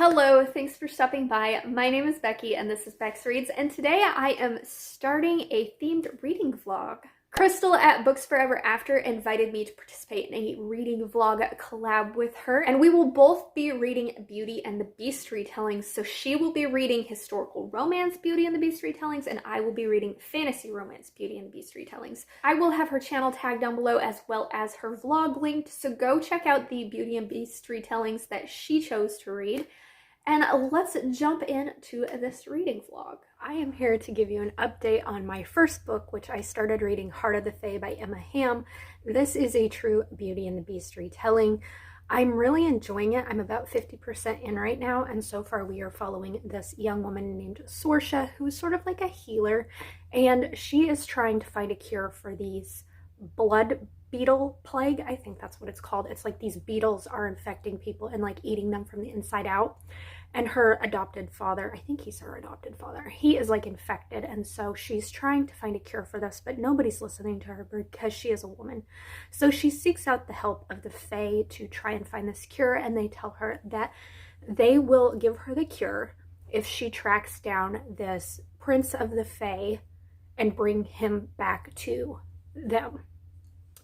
Hello, thanks for stopping by. My name is Becky and this is BecxReadz, and today I am starting a themed reading vlog. Crystal at Books Forever After invited me to participate in a reading vlog collab with her, and we will both be reading Beauty and the Beast retellings. So she will be reading historical romance Beauty and the Beast retellings, and I will be reading fantasy romance Beauty and the Beast retellings. I will have her channel tagged down below as well as her vlog linked, so go check out the Beauty and Beast retellings that she chose to read. And let's jump into this reading vlog. I am here to give you an update on my first book, which I started reading, Heart of the Fae by Emma Hamm. This is a true Beauty and the Beast retelling. I'm really enjoying it. I'm about 50% in right now, and so far we are following this young woman named Sorsha, who is sort of like a healer, and she is trying to find a cure for these blood beetle plague. I think that's what it's called. It's like these beetles are infecting people and like eating them from the inside out. And her adopted father, I think he's her adopted father, he is like infected, and so she's trying to find a cure for this, but nobody's listening to her because she is a woman. So she seeks out the help of the Fae to try and find this cure, and they tell her that they will give her the cure if she tracks down this prince of the Fae and bring him back to them.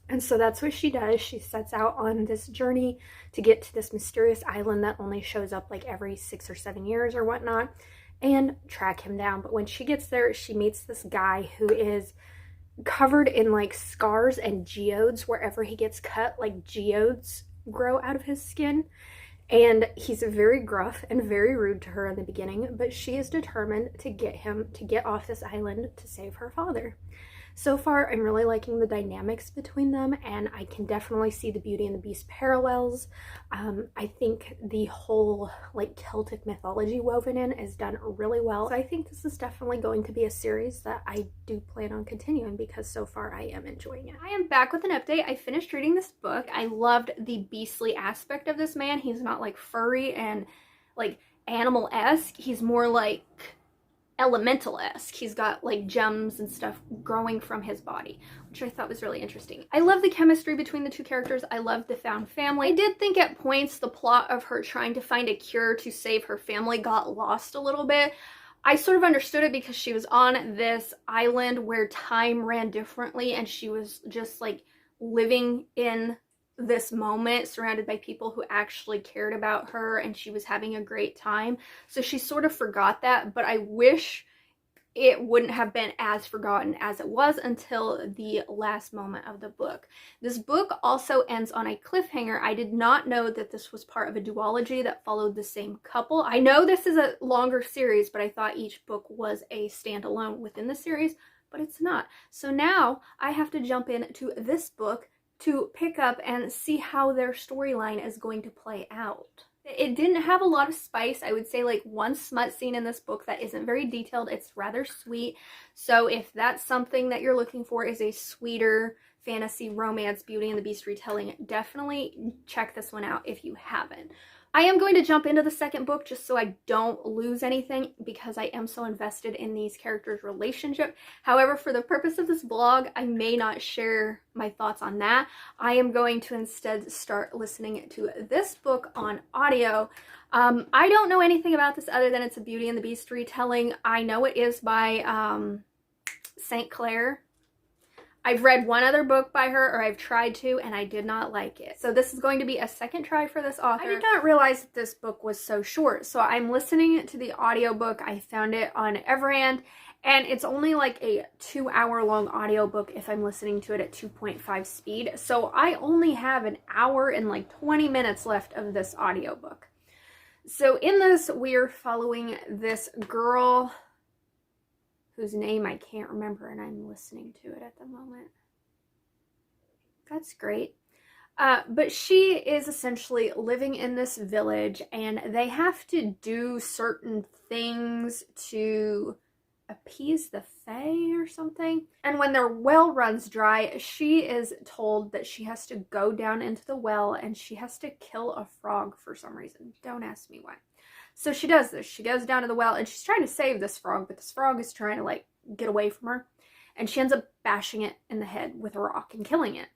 And so that's what she does. She sets out on this journey to get to this mysterious island that only shows up like every 6 or 7 years or whatnot, and track him down. But when she gets there, she meets this guy who is covered in like scars and geodes. Wherever he gets cut, like geodes grow out of his skin. And he's very gruff and very rude to her in the beginning, but she is determined to get him to get off this island to save her father. So far, I'm really liking the dynamics between them, and I can definitely see the Beauty and the Beast parallels. I think the whole like Celtic mythology woven in is done really well. So I think this is definitely going to be a series that I do plan on continuing because so far I am enjoying it. I am back with an update. I finished reading this book. I loved the beastly aspect of this man. He's not like furry and like animal-esque. He's more like elemental-esque. He's got like gems and stuff growing from his body, which I thought was really interesting. I love the chemistry between the two characters. I love the found family. I did think at points the plot of her trying to find a cure to save her family got lost a little bit. I sort of understood it because she was on this island where time ran differently, and she was just like living in this moment surrounded by people who actually cared about her, and she was having a great time. So she sort of forgot that, but I wish it wouldn't have been as forgotten as it was until the last moment of the book. This book also ends on a cliffhanger. I did not know that this was part of a duology that followed the same couple. I know this is a longer series, but I thought each book was a standalone within the series, but it's not. So now I have to jump into this book to pick up and see how their storyline is going to play out. It didn't have a lot of spice. I would say like one smut scene in this book that isn't very detailed. It's rather sweet. So if that's something that you're looking for, is a sweeter fantasy romance Beauty and the Beast retelling, definitely check this one out if you haven't. I am going to jump into the second book just so I don't lose anything because I am so invested in these characters' relationship. However, for the purpose of this vlog, I may not share my thoughts on that. I am going to instead start listening to this book on audio. I don't know anything about this other than it's a Beauty and the Beast retelling. I know it is by St. Clair. I've read one other book by her, or I've tried to, and I did not like it. So this is going to be a second try for this author. I did not realize that this book was so short. So I'm listening to the audiobook. I found it on Everand, and it's only like a 2-hour-long audiobook if I'm listening to it at 2.5 speed. So I only have an hour and like 20 minutes left of this audiobook. So in this, we are following this girl whose name I can't remember, and I'm listening to it at the moment. That's great. But she is essentially living in this village, and they have to do certain things to appease the Fae or something. And when their well runs dry, she is told that she has to go down into the well and she has to kill a frog for some reason. Don't ask me why. So she does this. She goes down to the well and she's trying to save this frog, but this frog is trying to like get away from her. And she ends up bashing it in the head with a rock and killing it.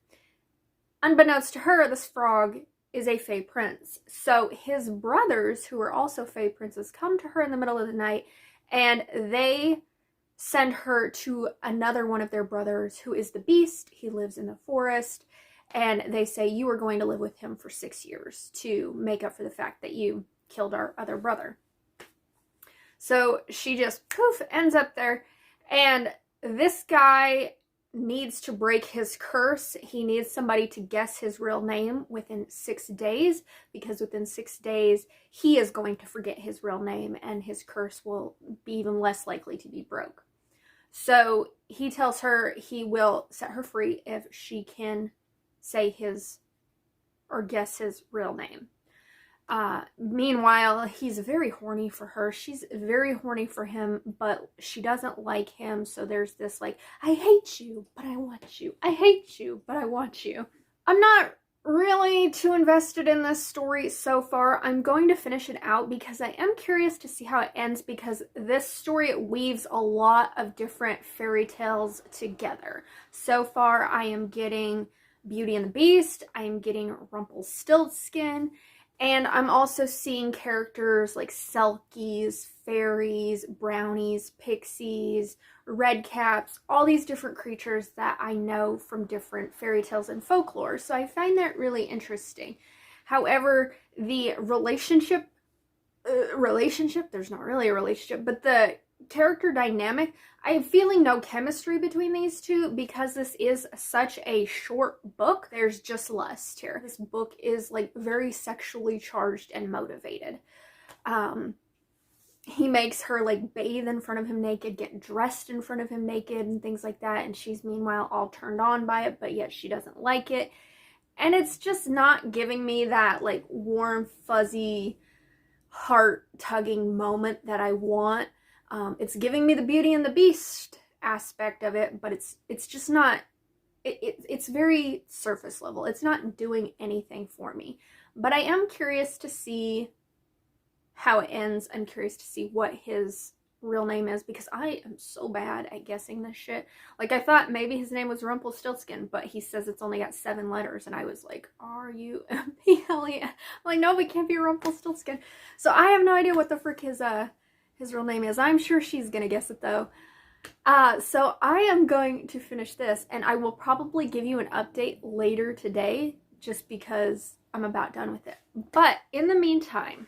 Unbeknownst to her, this frog is a fae prince. So his brothers, who are also fae princes, come to her in the middle of the night, and they send her to another one of their brothers who is the beast. He lives in the forest, and they say, you are going to live with him for 6 years to make up for the fact that you killed our other brother. So she just poof ends up there, and this guy needs to break his curse. He needs somebody to guess his real name within 6 days, because within 6 days he is going to forget his real name and his curse will be even less likely to be broke. So he tells her he will set her free if she can say his or guess his real name. Meanwhile, he's very horny for her. She's very horny for him, but she doesn't like him. So there's this like, I hate you, but I want you. I hate you, but I want you. I'm not really too invested in this story so far. I'm going to finish it out because I am curious to see how it ends, because this story weaves a lot of different fairy tales together. So far, I am getting Beauty and the Beast. I am getting Rumpelstiltskin. And I'm also seeing characters like Selkies, fairies, brownies, pixies, redcaps, all these different creatures that I know from different fairy tales and folklore. So I find that really interesting. However, the relationship, there's not really a relationship, but the character dynamic, I am feeling no chemistry between these two because this is such a short book. There's just lust here. This book is like very sexually charged and motivated. He makes her like bathe in front of him naked, get dressed in front of him naked and things like that, and she's meanwhile all turned on by it, but yet she doesn't like it. And it's just not giving me that like warm, fuzzy, heart-tugging moment that I want. It's giving me the Beauty and the Beast aspect of it, but it's just not, it's very surface level. It's not doing anything for me. But I am curious to see how it ends. I'm curious to see what his real name is, because I am so bad at guessing this shit. Like, I thought maybe his name was Rumpelstiltskin, but he says it's only got 7 letters, and I was like, R-U-M-P-L-E? I'm like, no, it can't be Rumpelstiltskin. So I have no idea what the frick his real name is. I'm sure she's gonna guess it though. So I am going to finish this, and I will probably give you an update later today just because I'm about done with it. But in the meantime,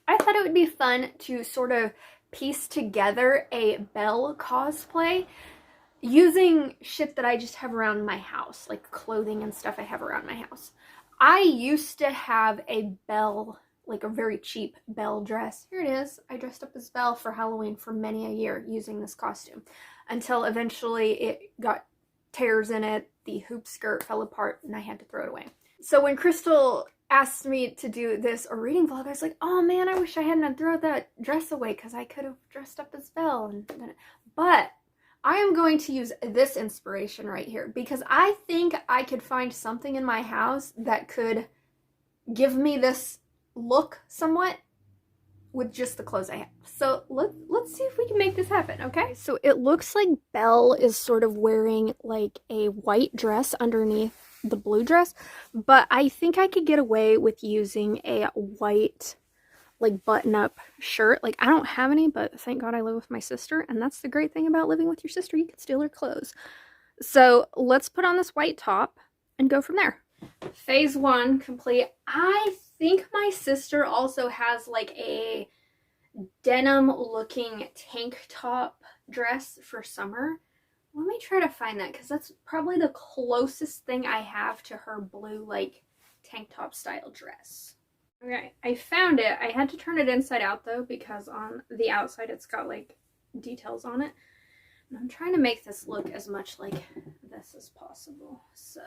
I thought it would be fun to sort of piece together a Belle cosplay using shit that I just have around my house, like clothing and stuff I have around my house. I used to have a Belle, like a very cheap Belle dress. Here it is. I dressed up as Belle for Halloween for many a year using this costume, until eventually it got tears in it, the hoop skirt fell apart, and I had to throw it away. So when Crystal asked me to do this a reading vlog, I was like, oh man, I wish I hadn't thrown that dress away because I could have dressed up as Belle. But I am going to use this inspiration right here because I think I could find something in my house that could give me this look somewhat with just the clothes I have. So let's see if we can make this happen, okay? So it looks like Belle is sort of wearing like a white dress underneath the blue dress, but I think I could get away with using a white like button-up shirt. Like, I don't have any, but thank God I live with my sister, and that's the great thing about living with your sister. You can steal her clothes. So let's put on this white top and go from there. Phase 1 complete. I think my sister also has like a denim looking tank top dress for summer. Let me try to find that because that's probably the closest thing I have to her blue like tank top style dress. Okay, I found it. I had to turn it inside out though because on the outside it's got like details on it. And I'm trying to make this look as much like this as possible. So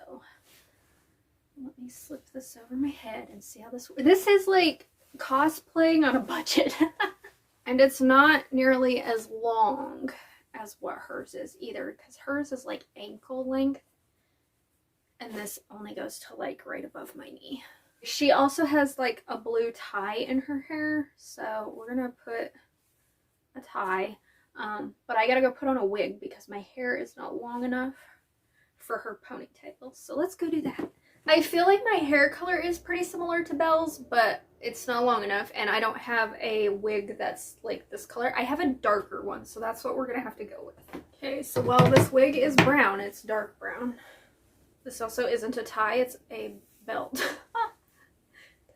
let me slip this over my head and see how this works. This is like cosplaying on a budget. And it's not nearly as long as what hers is either, because hers is like ankle length and this only goes to like right above my knee. She also has like a blue tie in her hair, so we're gonna put a tie, but I gotta go put on a wig because my hair is not long enough for her ponytail, so let's go do that. I feel like my hair color is pretty similar to Belle's, but it's not long enough, and I don't have a wig that's like this color. I have a darker one, so that's what we're gonna have to go with. Okay, so while this wig is brown, it's dark brown. This also isn't a tie, it's a belt.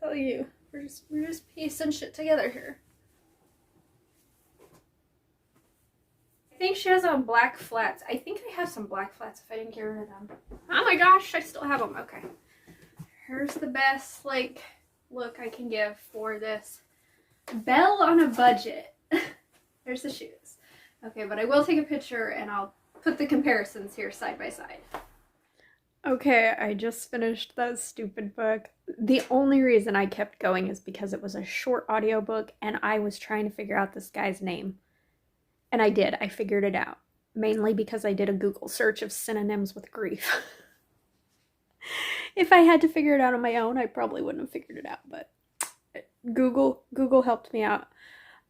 Tell you, we're just piecing shit together here. I think she has on black flats. I think I have some black flats if I didn't get rid of them. Oh my gosh, I still have them. Okay. Here's the best, like, look I can give for this Belle on a budget. There's the shoes. Okay, but I will take a picture and I'll put the comparisons here side by side. Okay, I just finished that stupid book. The only reason I kept going is because it was a short audiobook and I was trying to figure out this guy's name. And I did. I figured it out. Mainly because I did a Google search of synonyms with grief. If I had to figure it out on my own, I probably wouldn't have figured it out, but Google helped me out.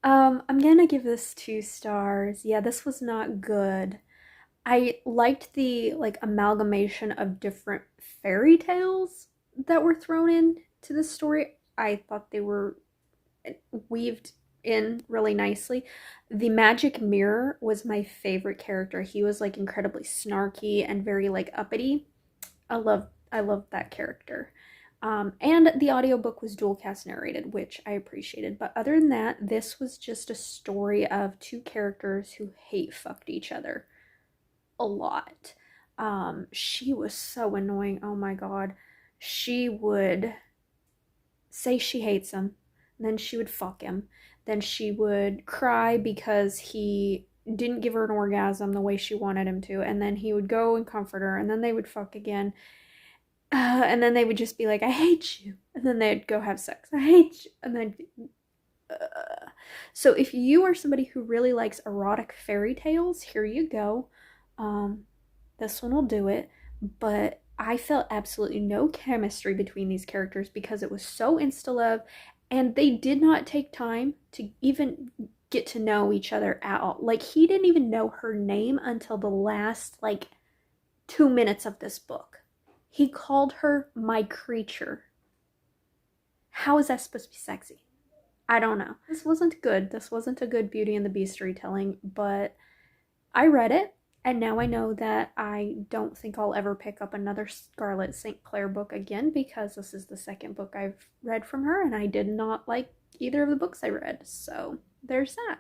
I'm gonna give this 2 stars. Yeah, this was not good. I liked the like amalgamation of different fairy tales that were thrown into the story. I thought they were weaved in really nicely. The magic mirror was my favorite character. He was like incredibly snarky and very like uppity. I loved that character. And the audiobook was dual cast narrated, which I appreciated. But other than that, this was just a story of 2 characters who hate fucked each other a lot. She was so annoying. Oh my god. She would say she hates him, then she would fuck him. Then she would cry because he didn't give her an orgasm the way she wanted him to, and then he would go and comfort her, and then they would fuck again. And then they would just be like, I hate you. And then they'd go have sex. I hate you. And then So if you are somebody who really likes erotic fairy tales, here you go. This one will do it. But I felt absolutely no chemistry between these characters because it was so insta-love, and they did not take time to even get to know each other at all. Like, he didn't even know her name until the last, 2 minutes of this book. He called her my creature. How is that supposed to be sexy? I don't know. This wasn't good. This wasn't a good Beauty and the Beast retelling, but I read it, and now I know that I don't think I'll ever pick up another Scarlett St. Clair book again, because this is the second book I've read from her, and I did not like either of the books I read, so there's that.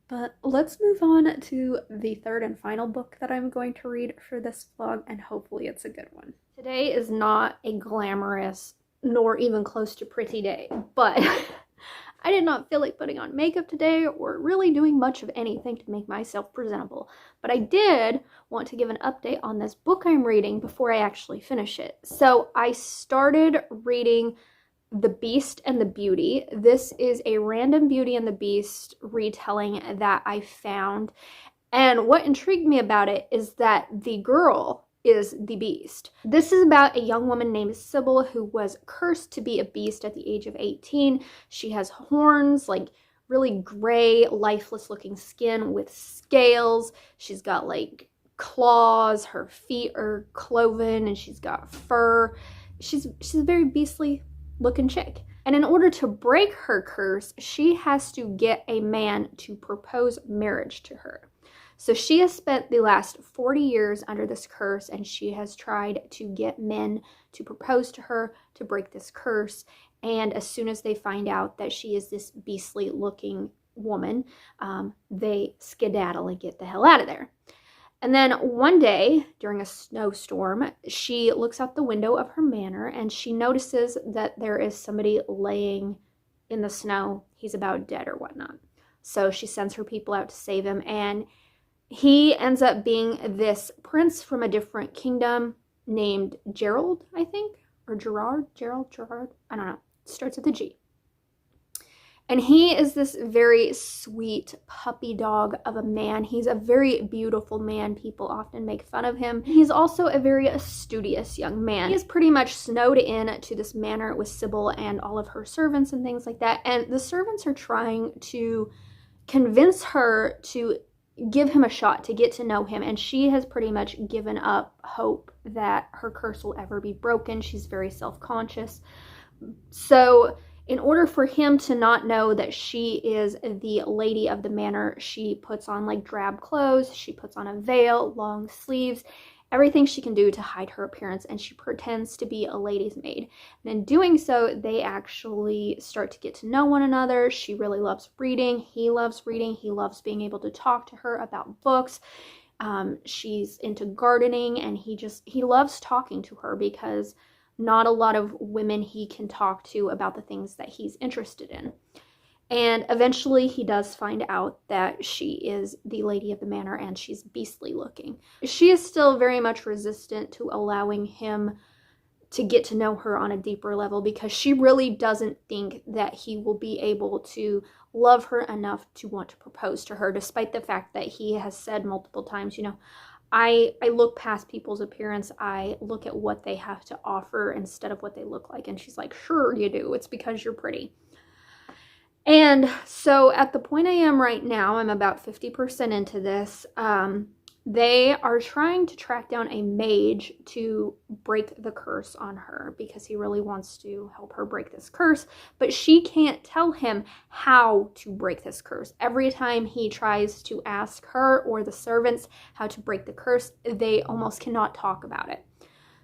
But let's move on to the third and final book that I'm going to read for this vlog, and hopefully it's a good one. Today is not a glamorous nor even close to pretty day, but I did not feel like putting on makeup today or really doing much of anything to make myself presentable. But I did want to give an update on this book I'm reading before I actually finish it. So I started reading The Beast and the Beauty. This is a random Beauty and the Beast retelling that I found. And what intrigued me about it is that the girl is the beast. This is about a young woman named Sybil who was cursed to be a beast at the age of 18. She has horns, really gray, lifeless looking skin with scales. She's got claws, her feet are cloven, and she's got fur. She's a very beastly looking chick. And in order to break her curse, she has to get a man to propose marriage to her. So she has spent the last 40 years under this curse, and she has tried to get men to propose to her to break this curse. And as soon as they find out that she is this beastly looking woman, they skedaddle and get the hell out of there. And then one day during a snowstorm, she looks out the window of her manor and she notices that there is somebody laying in the snow. He's about dead or whatnot. So she sends her people out to save him, and he ends up being this prince from a different kingdom named Gerald, I think, or Gerard, I don't know. It starts with a G. And he is this very sweet puppy dog of a man. He's a very beautiful man. People often make fun of him. He's also a very studious young man. He is pretty much snowed in to this manor with Sybil and all of her servants and things like that. And the servants are trying to convince her to give him a shot to get to know him, and she has pretty much given up hope that her curse will ever be broken. She's very self-conscious. So in order for him to not know that she is the lady of the manor, she puts on like drab clothes, she puts on a veil, long sleeves, everything she can do to hide her appearance, and she pretends to be a lady's maid. And in doing so, they actually start to get to know one another. She really loves reading. He loves reading. He loves being able to talk to her about books. She's into gardening, and he loves talking to her because not a lot of women he can talk to about the things that he's interested in. And eventually he does find out that she is the lady of the manor, and she's beastly looking. She is still very much resistant to allowing him to get to know her on a deeper level, because she really doesn't think that he will be able to love her enough to want to propose to her, despite the fact that he has said multiple times, you know, I look past people's appearance. I look at what they have to offer instead of what they look like. And she's like, sure you do. It's because you're pretty. And so at the point I am right now, I'm about 50% into this. They are trying to track down a mage to break the curse on her, because he really wants to help her break this curse, but she can't tell him how to break this curse. Every time he tries to ask her or the servants how to break the curse, they almost cannot talk about it.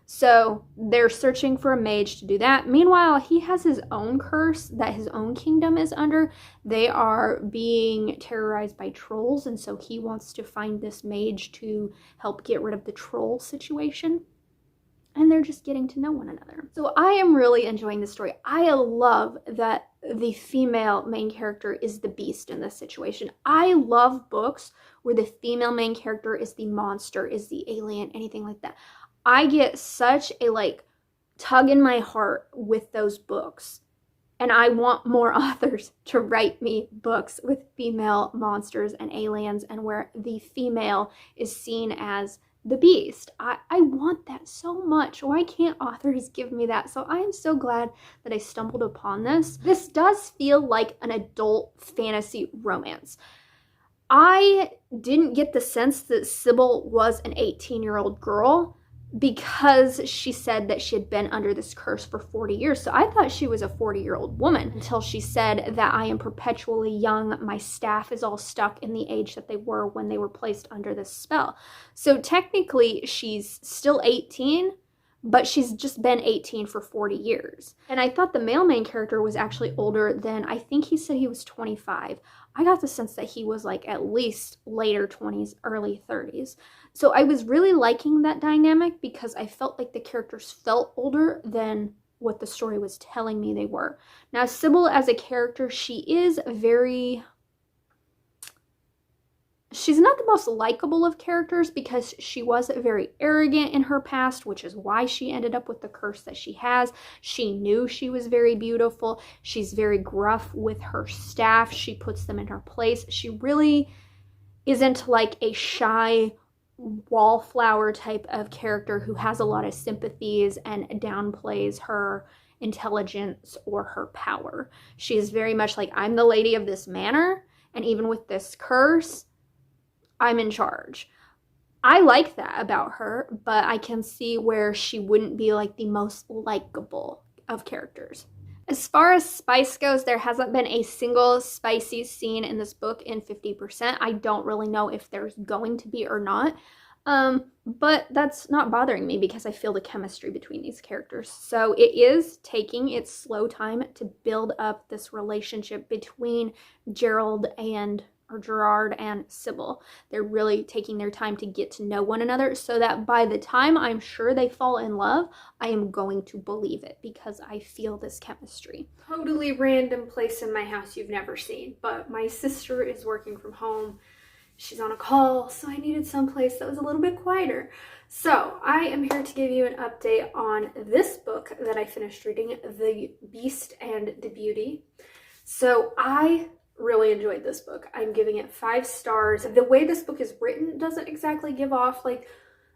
So they're searching for a mage to do that. Meanwhile, he has his own curse that his own kingdom is under. They are being terrorized by trolls, and so he wants to find this mage to help get rid of the troll situation. And they're just getting to know one another. So I am really enjoying this story. I love that the female main character is the beast in this situation. I love books where the female main character is the monster, is the alien, anything like that. I get such a tug in my heart with those books. And I want more authors to write me books with female monsters and aliens, and where the female is seen as the beast. I want that so much. Why can't authors give me that? So I am so glad that I stumbled upon this. This does feel like an adult fantasy romance. I didn't get the sense that Sybil was an 18-year-old girl, because she said that she had been under this curse for 40 years. So I thought she was a 40-year-old woman until she said that I am perpetually young. My staff is all stuck in the age that they were when they were placed under this spell. So technically she's still 18, but she's just been 18 for 40 years. And I thought the male main character was actually older than, I think he said he was 25. I got the sense that he was like at least later 20s, early 30s. So I was really liking that dynamic, because I felt like the characters felt older than what the story was telling me they were. Now, Sybil as a character, she's not the most likable of characters, because she was very arrogant in her past, which is why she ended up with the curse that she has. She knew she was very beautiful. She's very gruff with her staff. She puts them in her place. She really isn't like a shy wallflower type of character who has a lot of sympathies and downplays her intelligence or her power. She is very much like, I'm the lady of this manor, and even with this curse, I'm in charge. I like that about her, but I can see where she wouldn't be like the most likable of characters. As far as spice goes, there hasn't been a single spicy scene in this book in 50%. I don't really know if there's going to be or not, but that's not bothering me, because I feel the chemistry between these characters. So it is taking its slow time to build up this relationship between Gerard and Sybil. They're really taking their time to get to know one another, so that by the time I'm sure they fall in love, I am going to believe it, because I feel this chemistry. Totally random place in my house you've never seen, but my sister is working from home. She's on a call, so I needed some place that was a little bit quieter. So I am here to give you an update on this book that I finished reading, The Beast and the Beauty. So I really enjoyed this book. I'm giving it 5 stars. The way this book is written doesn't exactly give off like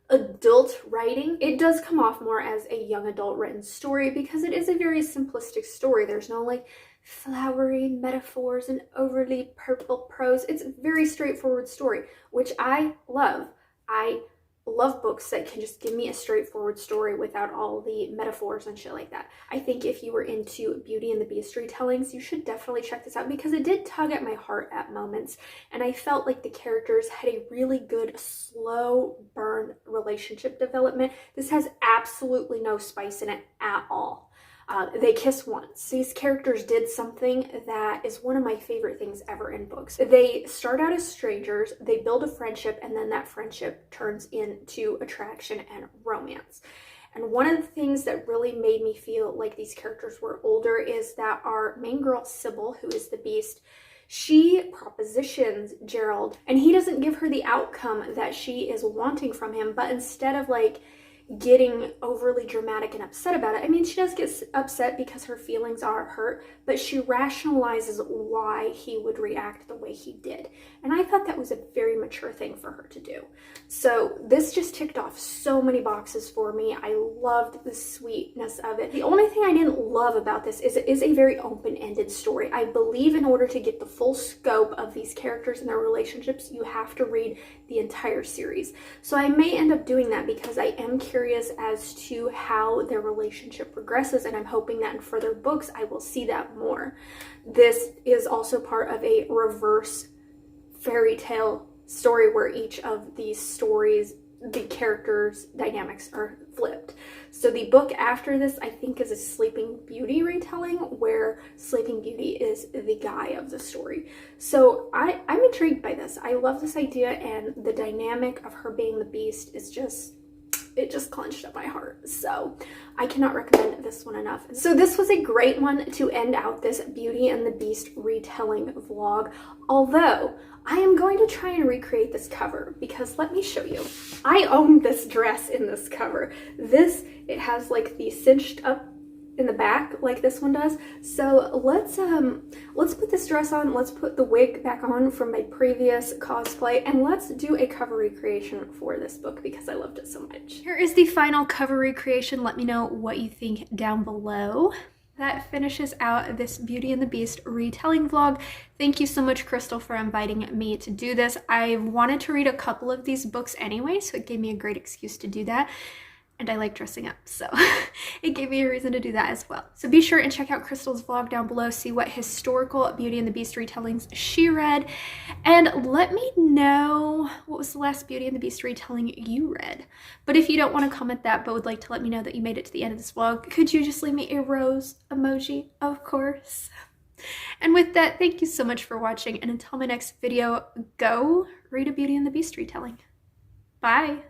adult writing. It does come off more as a young adult written story, because it is a very simplistic story. There's no like flowery metaphors and overly purple prose. It's a very straightforward story, which I love. I love books that can just give me a straightforward story without all the metaphors and shit like that. I think if you were into Beauty and the Beast retellings, you should definitely check this out because it did tug at my heart at moments, and I felt like the characters had a really good slow burn relationship development. This has absolutely no spice in it at all. They kiss once. These characters did something that is one of my favorite things ever in books. They start out as strangers, they build a friendship, and then that friendship turns into attraction and romance. And one of the things that really made me feel like these characters were older is that our main girl, Sybil, who is the Beast, she propositions Gerald, and he doesn't give her the outcome that she is wanting from him, but instead of like getting overly dramatic and upset about it. I mean, she does get upset because her feelings are hurt, but she rationalizes why he would react the way he did. And I thought that was a very mature thing for her to do. So this just ticked off so many boxes for me. I loved the sweetness of it. The only thing I didn't love about this is it is a very open-ended story. I believe in order to get the full scope of these characters and their relationships, you have to read the entire series. So I may end up doing that because I am curious as to how their relationship progresses, and I'm hoping that in further books I will see that more. This is also part of a reverse fairy tale story where each of these stories, the characters' dynamics are flipped. So the book after this, I think, is a Sleeping Beauty retelling where Sleeping Beauty is the guy of the story. So I'm intrigued by this. I love this idea, and the dynamic of her being the Beast is just, it just clenched up my heart. So I cannot recommend this one enough. So this was a great one to end out this Beauty and the Beast retelling vlog. Although I am going to try and recreate this cover because let me show you. I own this dress in this cover. It has like the cinched up in the back like this one does. So let's put this dress on, let's put the wig back on from my previous cosplay, and let's do a cover recreation for this book because I loved it so much. Here is the final cover recreation. Let me know what you think down below. That finishes out this Beauty and the Beast retelling vlog. Thank you so much, Crystal, for inviting me to do this. I wanted to read a couple of these books anyway, so it gave me a great excuse to do that. And I like dressing up, so it gave me a reason to do that as well. So be sure and check out Crystal's vlog down below, see what historical Beauty and the Beast retellings she read, and let me know what was the last Beauty and the Beast retelling you read. But if you don't want to comment that, but would like to let me know that you made it to the end of this vlog, could you just leave me a rose emoji, of course? And with that, thank you so much for watching, and until my next video, go read a Beauty and the Beast retelling. Bye!